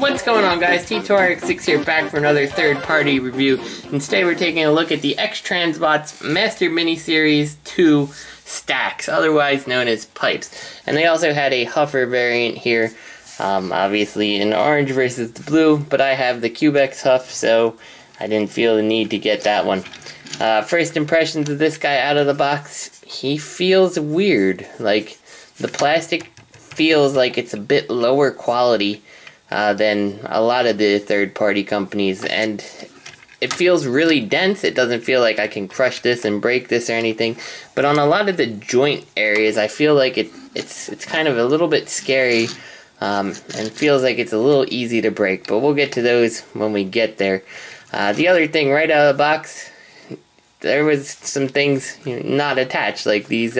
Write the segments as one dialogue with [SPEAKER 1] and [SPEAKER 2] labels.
[SPEAKER 1] What's going on, guys? T2RX6 here, back for another third-party review. And today we're taking a look at the X-transbots Master Miniseries 2 Stax, otherwise known as pipes. And they also had a Huffer variant here, obviously in orange versus the blue, but I have the Cubex Huff, so I didn't feel the need to get that one. First impressions of this guy out of the box, he feels weird. Like, the plastic feels like it's a bit lower quality than a lot of the third-party companies, and it feels really dense. It doesn't feel like I can crush this and break this or anything, but on a lot of the joint areas I feel like it's kind of a little bit scary, and feels like it's a little easy to break, but we'll get to those when we get there. The other thing, right out of the box, there was some things not attached, like these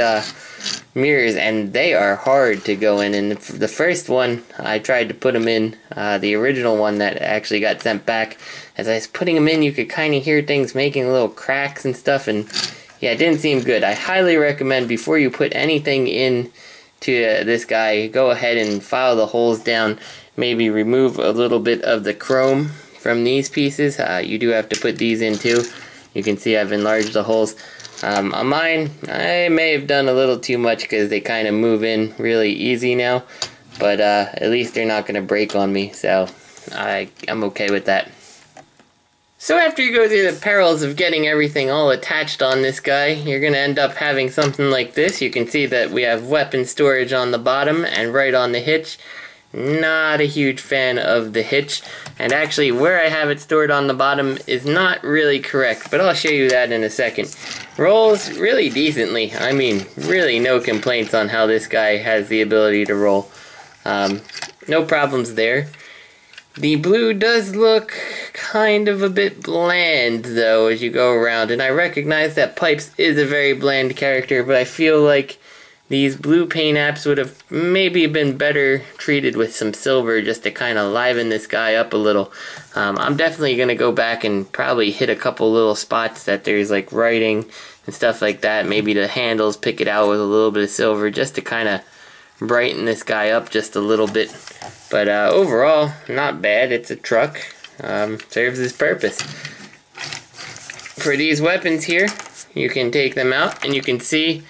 [SPEAKER 1] mirrors, and they are hard to go in. And the first one, I tried to put them in, the original one that actually got sent back. As I was putting them in, you could kind of hear things making little cracks and stuff, and yeah, it didn't seem good. I highly recommend, before you put anything in to this guy, go ahead and file the holes down, maybe remove a little bit of the chrome from these pieces. You do have to put these in too. You can see I've enlarged the holes. On mine, I may have done a little too much because they kind of move in really easy now, but at least they're not going to break on me, so I'm okay with that. So after you go through the perils of getting everything all attached on this guy, you're going to end up having something like this. You can see that we have weapon storage on the bottom and right on the hitch. Not a huge fan of the hitch, and actually where I have it stored on the bottom is not really correct, but I'll show you that in a second. Rolls really decently. I mean, really no complaints on how this guy has the ability to roll. No problems there. The blue does look kind of a bit bland though as you go around, and I recognize that Pipes is a very bland character, but I feel like these blue paint apps would have maybe been better treated with some silver just to kind of liven this guy up a little. I'm definitely going to go back and probably hit a couple little spots that there's like writing and stuff like that. Maybe the handles, pick it out with a little bit of silver just to kind of brighten this guy up just a little bit. But overall, not bad. It's a truck. Serves its purpose. For these weapons here, you can take them out and you can see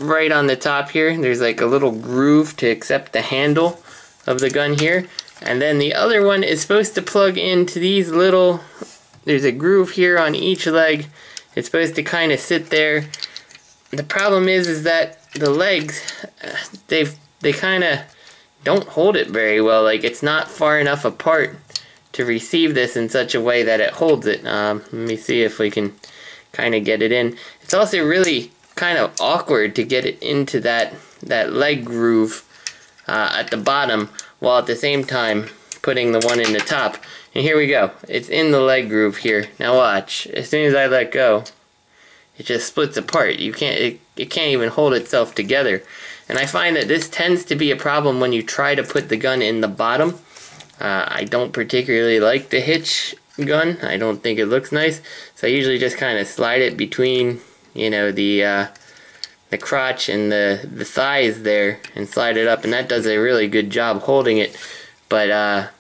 [SPEAKER 1] right on the top here, there's like a little groove to accept the handle of the gun here. And then the other one is supposed to plug into these little, there's a groove here on each leg. It's supposed to kind of sit there. The problem is that the legs, they kind of don't hold it very well. Like, it's not far enough apart to receive this in such a way that it holds it. Let me see if we can kind of get it in. It's also really kind of awkward to get it into that leg groove at the bottom, while at the same time putting the one in the top. And here we go. It's in the leg groove here. Now watch. As soon as I let go, it just splits apart. You can't. It can't even hold itself together. And I find that this tends to be a problem when you try to put the gun in the bottom. I don't particularly like the hitch gun. I don't think it looks nice. So I usually just kind of slide it between, you know, the crotch and the thighs there and slide it up, and that does a really good job holding it. But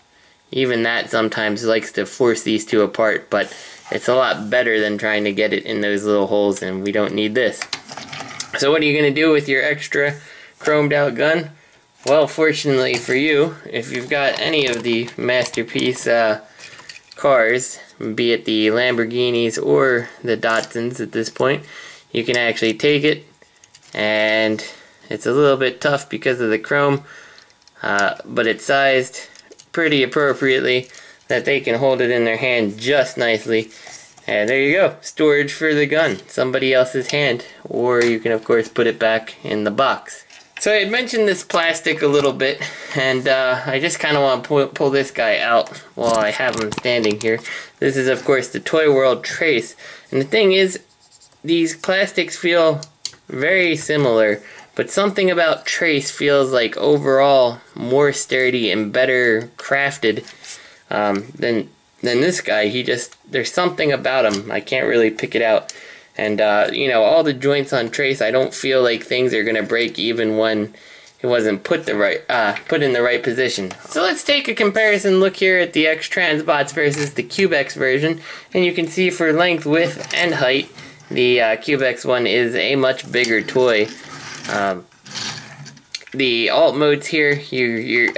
[SPEAKER 1] even that sometimes likes to force these two apart, but it's a lot better than trying to get it in those little holes, and we don't need this. So what are you going to do with your extra chromed out gun? Well, fortunately for you, if you've got any of the Masterpiece cars, be it the Lamborghinis or the Datsuns at this point, you can actually take it, and it's a little bit tough because of the chrome, but it's sized pretty appropriately that they can hold it in their hand just nicely. And there you go, storage for the gun, somebody else's hand, or you can of course put it back in the box. So I had mentioned this plastic a little bit, and I just kind of want to pull this guy out while I have him standing here. This is of course the Toy World Trace, and the thing is, these plastics feel very similar, but something about Trace feels like overall more sturdy and better crafted than this guy. There's something about him, I can't really pick it out. And you know, all the joints on Trace, I don't feel like things are gonna break even when it wasn't put in the right position. So let's take a comparison look here at the X-transbots versus the CubeX version, and you can see for length, width, and height, the CubeX one is a much bigger toy. The alt modes here,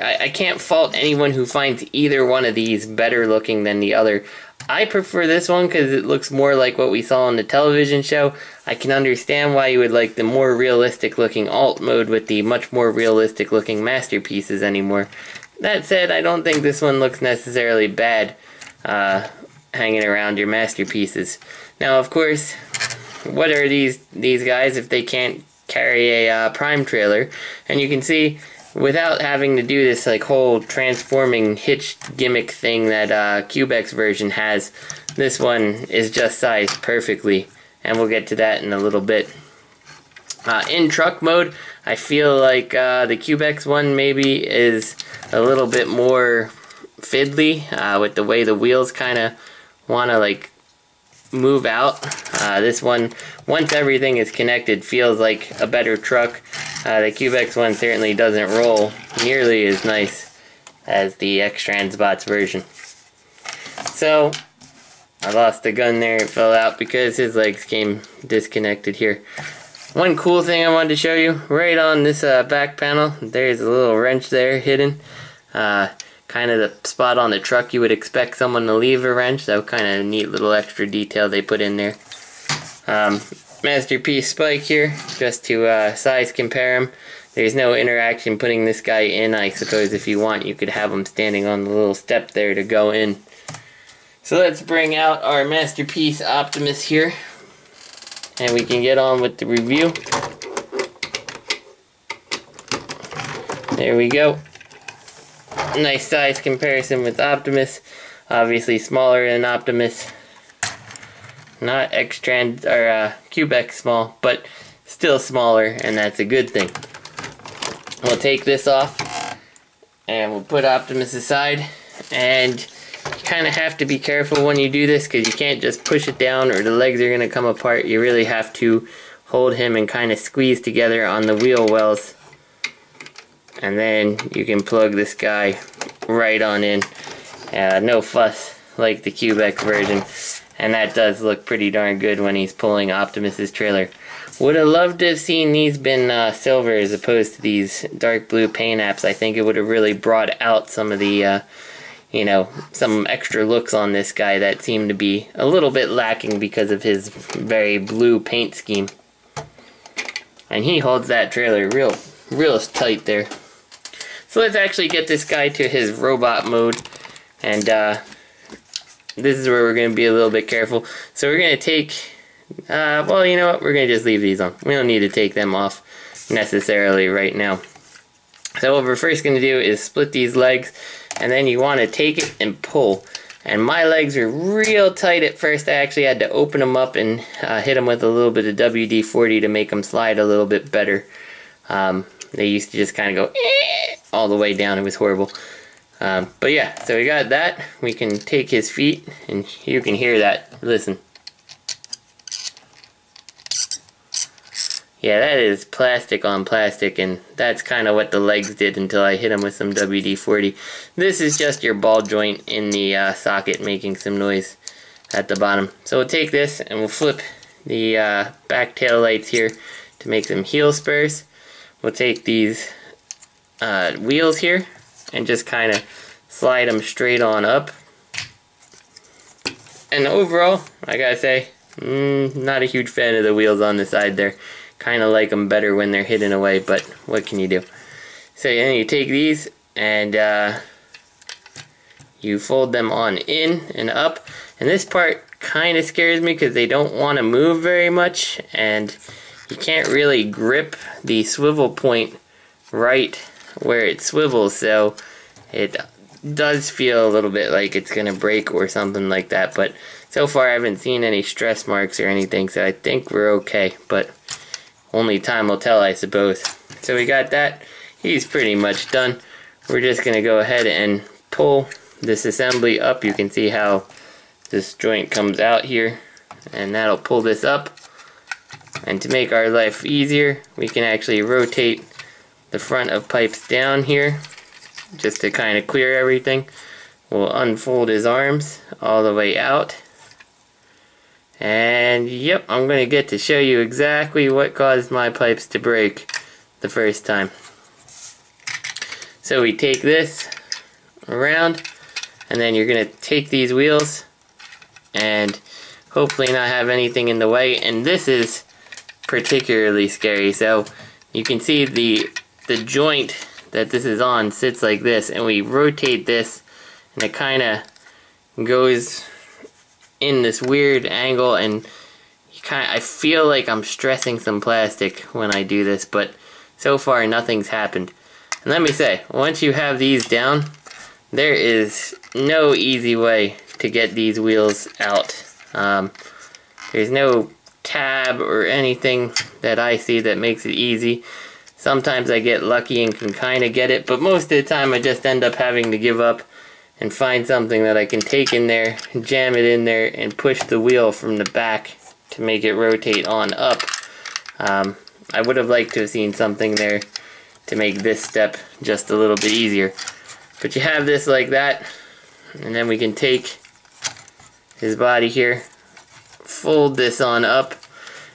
[SPEAKER 1] I can't fault anyone who finds either one of these better looking than the other. I prefer this one because it looks more like what we saw on the television show. I can understand why you would like the more realistic looking alt mode with the much more realistic looking masterpieces anymore. That said, I don't think this one looks necessarily bad hanging around your masterpieces. Now, of course, what are these guys if they can't carry a prime trailer? And you can see, without having to do this like whole transforming hitch gimmick thing that CubeX version has, this one is just sized perfectly, and we'll get to that in a little bit. In truck mode, I feel like the CubeX one maybe is a little bit more fiddly with the way the wheels kind of want to like move out. This one, once everything is connected, feels like a better truck. The CubeX one certainly doesn't roll nearly as nice as the X-transbots version. So, I lost the gun there, it fell out because his legs came disconnected here. One cool thing I wanted to show you, right on this back panel, there's a little wrench there hidden. Kind of the spot on the truck you would expect someone to leave a wrench, so kind of a neat little extra detail they put in there. Masterpiece spike here, just to size compare them. There's no interaction putting this guy in. I suppose if you want, you could have him standing on the little step there to go in. So let's bring out our Masterpiece Optimus here, and we can get on with the review. There we go. Nice size comparison with Optimus. Obviously smaller than Optimus. Not X-Trans or CubeX small, but still smaller, and that's a good thing. We'll take this off, and we'll put Optimus aside. And you kind of have to be careful when you do this, because you can't just push it down or the legs are going to come apart. You really have to hold him and kind of squeeze together on the wheel wells. And then you can plug this guy right on in. No fuss like the CubeX version. And that does look pretty darn good when he's pulling Optimus's trailer. Would have loved to have seen these been silver as opposed to these dark blue paint apps. I think it would have really brought out some of the, you know, some extra looks on this guy that seemed to be a little bit lacking because of his very blue paint scheme. And he holds that trailer real tight there. So let's actually get this guy to his robot mode, and this is where we're going to be a little bit careful. So we're going to take, well, you know what, we're going to just leave these on. We don't need to take them off necessarily right now. So what we're first going to do is split these legs, and then you want to take it and pull. And my legs are real tight at first. I actually had to open them up and hit them with a little bit of WD-40 to make them slide a little bit better. They used to just kind of go all the way down. It was horrible. But yeah, so we got that. We can take his feet, and you can hear that. Listen. Yeah, that is plastic on plastic, and that's kind of what the legs did until I hit them with some WD-40. This is just your ball joint in the socket making some noise at the bottom. So we'll take this and we'll flip the back tail lights here to make some heel spurs. We'll take these wheels here and just kind of slide them straight on up. And overall, I gotta say, not a huge fan of the wheels on the side there. Kind of like them better when they're hidden away, but what can you do? So then you take these and you fold them on in and up. And this part kind of scares me because they don't want to move very much, and you can't really grip the swivel point right where it swivels, so it does feel a little bit like it's gonna break or something like that. But so far I haven't seen any stress marks or anything, so I think we're okay, but only time will tell, I suppose. So we got that. He's pretty much done. We're just gonna go ahead and pull this assembly up. You can see how this joint comes out here, and that'll pull this up. And to make our life easier, we can actually rotate the front of pipes down here, just to kind of clear everything. We'll unfold his arms all the way out. And yep, I'm going to get to show you exactly what caused my pipes to break the first time. So we take this around, and then you're going to take these wheels and hopefully not have anything in the way. And this is particularly scary. So you can see the joint that this is on sits like this, and we rotate this and it kind of goes in this weird angle, and I feel like I'm stressing some plastic when I do this, but so far nothing's happened. And let me say, once you have these down, there is no easy way to get these wheels out. There's no tab or anything that I see that makes it easy. Sometimes I get lucky and can kind of get it, but most of the time I just end up having to give up and find something that I can take in there, jam it in there, and push the wheel from the back to make it rotate on up. I would have liked to have seen something there to make this step just a little bit easier. But you have this like that, and then we can take his body here, fold this on up,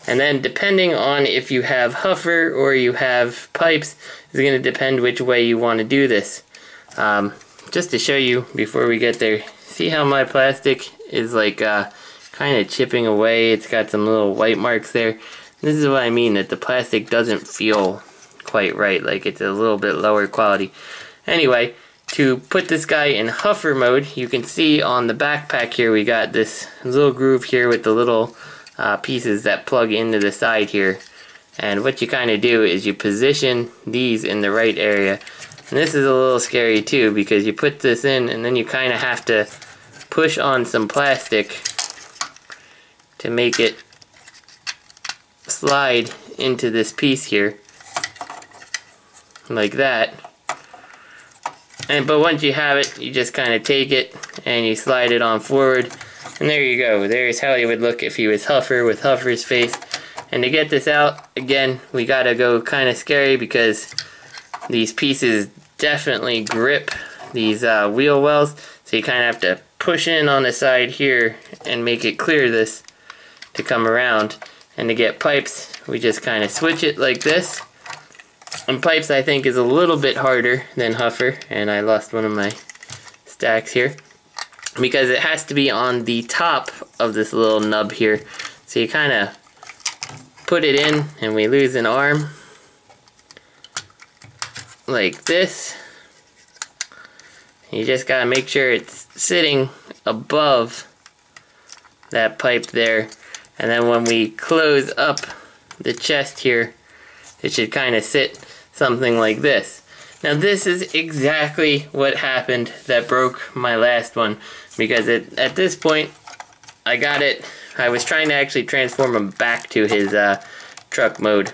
[SPEAKER 1] and then depending on if you have huffer or you have pipes, is going to depend which way you want to do this. Just to show you before we get there, see how my plastic is like kind of chipping away. It's got some little white marks there. This is what I mean, that the plastic doesn't feel quite right, like it's a little bit lower quality. Anyway, to put this guy in huffer mode, you can see on the backpack here we got this little groove here with the little pieces that plug into the side here. And what you kind of do is you position these in the right area. And this is a little scary too, because you put this in and then you kind of have to push on some plastic to make it slide into this piece here, like that. But once you have it, you just kind of take it and you slide it on forward, and there you go. There's how he would look if he was huffer with huffer's face. And to get this out, again, we gotta go kind of scary because these pieces definitely grip these wheel wells, so you kind of have to push in on the side here and make it clear this to come around. And to get pipes, we just kind of switch it like this. And pipes, I think, is a little bit harder than huffer, and I lost one of my stacks here because it has to be on the top of this little nub here. So you kind of put it in and we lose an arm like this. You just gotta make sure it's sitting above that pipe there, and then when we close up the chest here, it should kind of sit something like this. Now this is exactly what happened that broke my last one, because at this point I got it. I was trying to actually transform him back to his truck mode.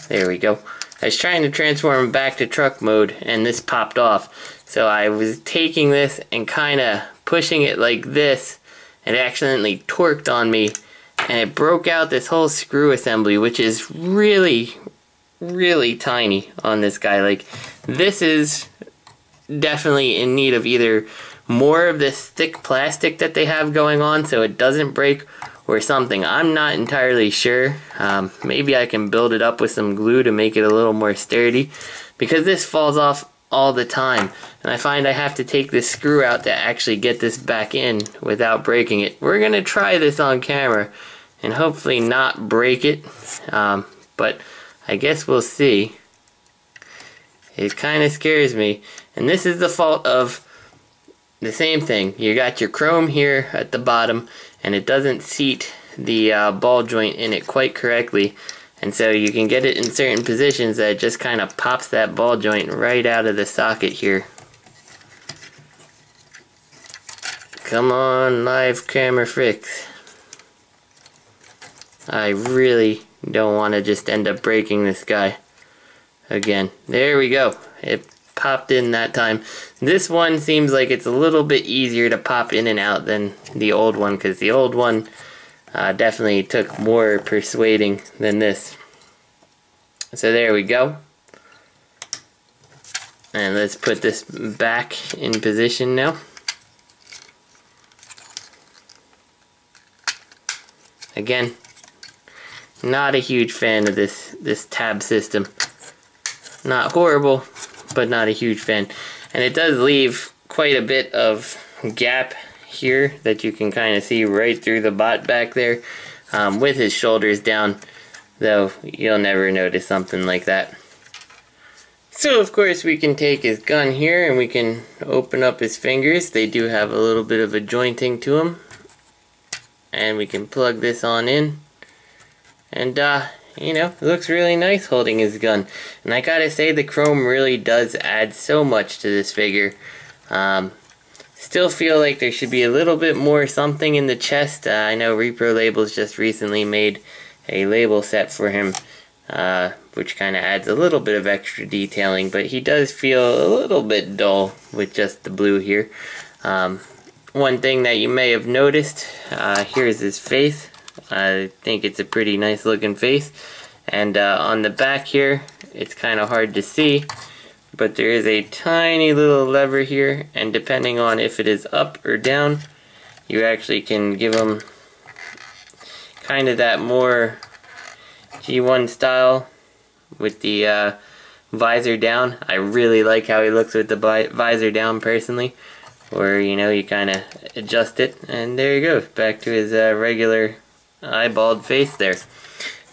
[SPEAKER 1] There we go. I was trying to transform him back to truck mode and this popped off. So I was taking this and kind of pushing it like this, and it accidentally torqued on me and it broke out this whole screw assembly, which is really, really tiny on this guy. Like, this is definitely in need of either more of this thick plastic that they have going on so it doesn't break, or something. I'm not entirely sure. Maybe I can build it up with some glue to make it a little more sturdy, because this falls off all the time, and I find I have to take this screw out to actually get this back in without breaking it. We're gonna try this on camera and hopefully not break it, but I guess we'll see. It kind of scares me, and this is the fault of the same thing. You got your chrome here at the bottom, and it doesn't seat the ball joint in it quite correctly, and so you can get it in certain positions that it just kind of pops that ball joint right out of the socket here. Come on, live camera fix. I really don't want to just end up breaking this guy again. There we go. It popped in that time. This one seems like it's a little bit easier to pop in and out than the old one, because the old one definitely took more persuading than this. So there we go. And let's put this back in position now. Again, not a huge fan of this tab system. Not horrible, but not a huge fan. And it does leave quite a bit of gap here that you can kind of see right through the bot back there. With his shoulders down, though, you'll never notice something like that. So of course we can take his gun here and we can open up his fingers. They do have a little bit of a jointing to them. And we can plug this on in. And you know, it looks really nice holding his gun. And I gotta say, the chrome really does add so much to this figure. Still feel like there should be a little bit more something in the chest. I know Repro Labels just recently made a label set for him, which kind of adds a little bit of extra detailing, but he does feel a little bit dull with just the blue here. One thing that you may have noticed, here's his face. I think it's a pretty nice looking face. And on the back here, it's kind of hard to see, but there is a tiny little lever here, and depending on if it is up or down, you actually can give him kind of that more G1 style with the visor down. I really like how he looks with the visor down personally. Or, you know, you kind of adjust it, and there you go, back to his regular eyeballed face there.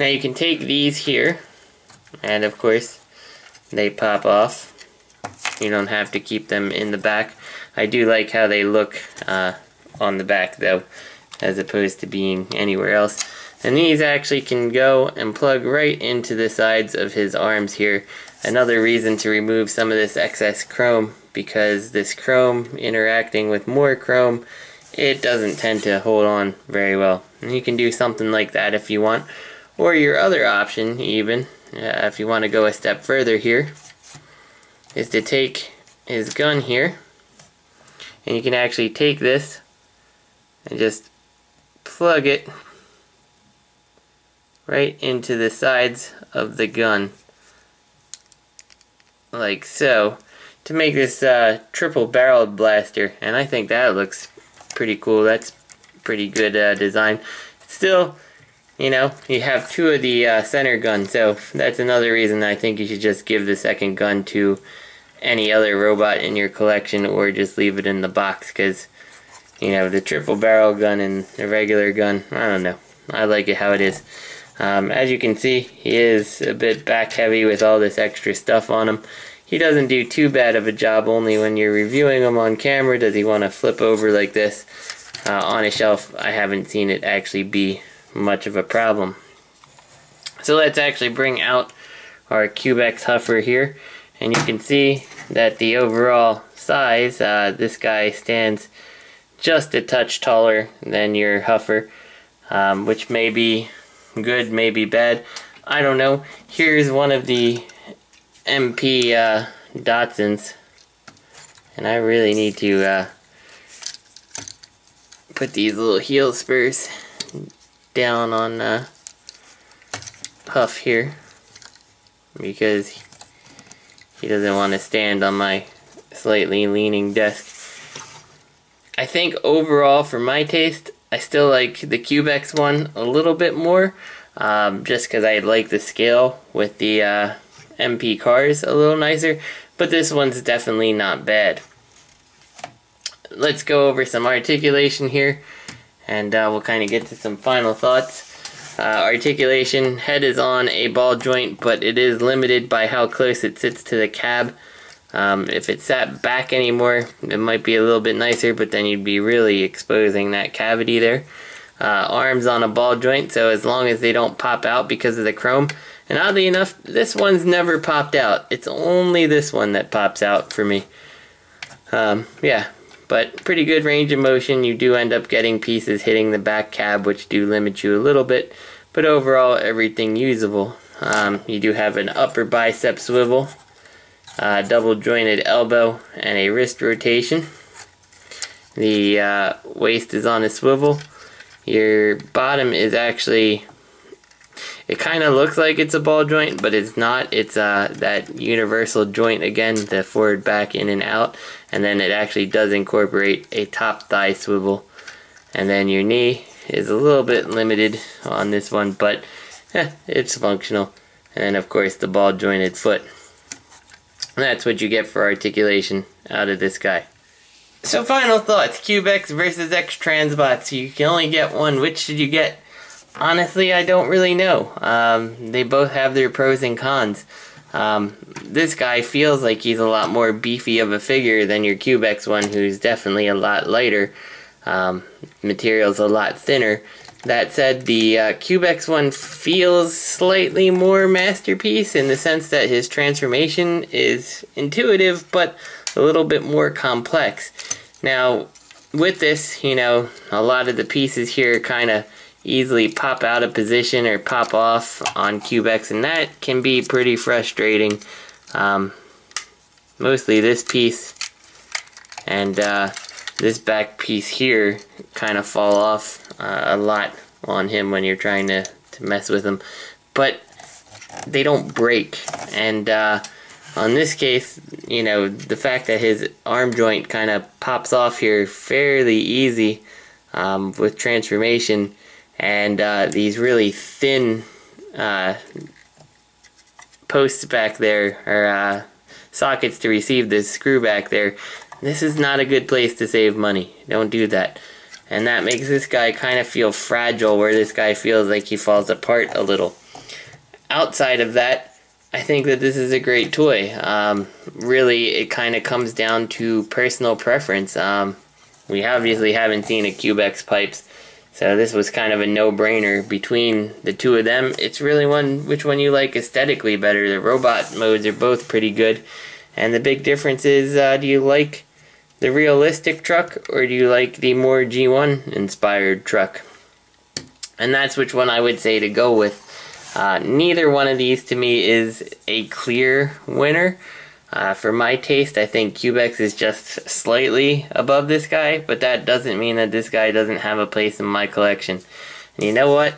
[SPEAKER 1] Now you can take these here, and of course they pop off. You don't have to keep them in the back. I do like how they look on the back though, as opposed to being anywhere else. And these actually can go and plug right into the sides of his arms here. Another reason to remove some of this excess chrome, because this chrome interacting with more chrome, it doesn't tend to hold on very well. And you can do something like that if you want. Or your other option, even, if you want to go a step further here, is to take his gun here, and you can actually take this and just plug it right into the sides of the gun, like so, to make this triple barreled blaster. And I think that looks pretty cool. That's pretty good design. Still, you know, you have two of the center guns, so that's another reason I think you should just give the second gun to any other robot in your collection, or just leave it in the box, because, you know, the triple barrel gun and the regular gun, I don't know, I like it how it is. As you can see, he is a bit back heavy with all this extra stuff on him. He doesn't do too bad of a job. Only when you're reviewing him on camera does he want to flip over like this. On a shelf, I haven't seen it actually be much of a problem. So let's actually bring out our CubeX Huffer here, and you can see that the overall size, this guy stands just a touch taller than your Huffer, which may be good, may be bad, I don't know. Here's one of the MP Datsuns, and I really need to put these little heel spurs down on Huff here, because he doesn't want to stand on my slightly leaning desk. I think overall, for my taste, I still like the CubeX one a little bit more, just because I like the scale with the MP cars a little nicer, but this one's definitely not bad. Let's go over some articulation here, and we'll kind of get to some final thoughts. Articulation, head is on a ball joint, but it is limited by how close it sits to the cab. If it sat back anymore, it might be a little bit nicer, but then you'd be really exposing that cavity there. Arms on a ball joint, so as long as they don't pop out because of the chrome. And oddly enough, this one's never popped out. It's only this one that pops out for me. Yeah, but pretty good range of motion. You do end up getting pieces hitting the back cab, which do limit you a little bit, but overall everything usable. You do have an upper bicep swivel, double jointed elbow, and a wrist rotation. The waist is on a swivel, your bottom is actually, it kind of looks like it's a ball joint, but it's not. It's that universal joint again, the forward, back, in and out, and then it actually does incorporate a top thigh swivel. And then your knee is a little bit limited on this one, but it's functional. And then of course the ball jointed foot. And that's what you get for articulation out of this guy. So final thoughts, CubeX versus X-transbots. You can only get one. Which should you get? Honestly, I don't really know. They both have their pros and cons. This guy feels like he's a lot more beefy of a figure than your CubeX one, who's definitely a lot lighter. Material's a lot thinner. That said, the CubeX one feels slightly more masterpiece in the sense that his transformation is intuitive, but a little bit more complex. Now, with this, you know, a lot of the pieces here kind of easily pop out of position or pop off on CubeX, and that can be pretty frustrating. Mostly this piece and this back piece here kind of fall off a lot on him when you're trying to mess with him, but they don't break. And on this case, you know, the fact that his arm joint kind of pops off here fairly easy with transformation, and these really thin posts back there, or sockets to receive this screw back there, this is not a good place to save money. Don't do that. And that makes this guy kind of feel fragile, where this guy feels like he falls apart a little. Outside of that, I think that this is a great toy. Really, it kind of comes down to personal preference. We obviously haven't seen a CubeX Pipes, so this was kind of a no-brainer. Between the two of them, it's really which one you like aesthetically better. The robot modes are both pretty good, and the big difference is, do you like the realistic truck, or do you like the more G1 inspired truck? And that's which one I would say to go with. Neither one of these to me is a clear winner. For my taste, I think CubeX is just slightly above this guy, but that doesn't mean that this guy doesn't have a place in my collection. And you know what?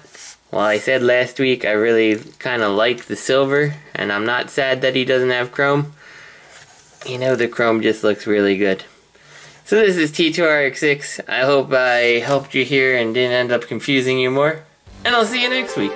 [SPEAKER 1] While I said last week I really kind of like the silver, and I'm not sad that he doesn't have chrome, you know, the chrome just looks really good. So this is T2RX6. I hope I helped you here and didn't end up confusing you more. And I'll see you next week.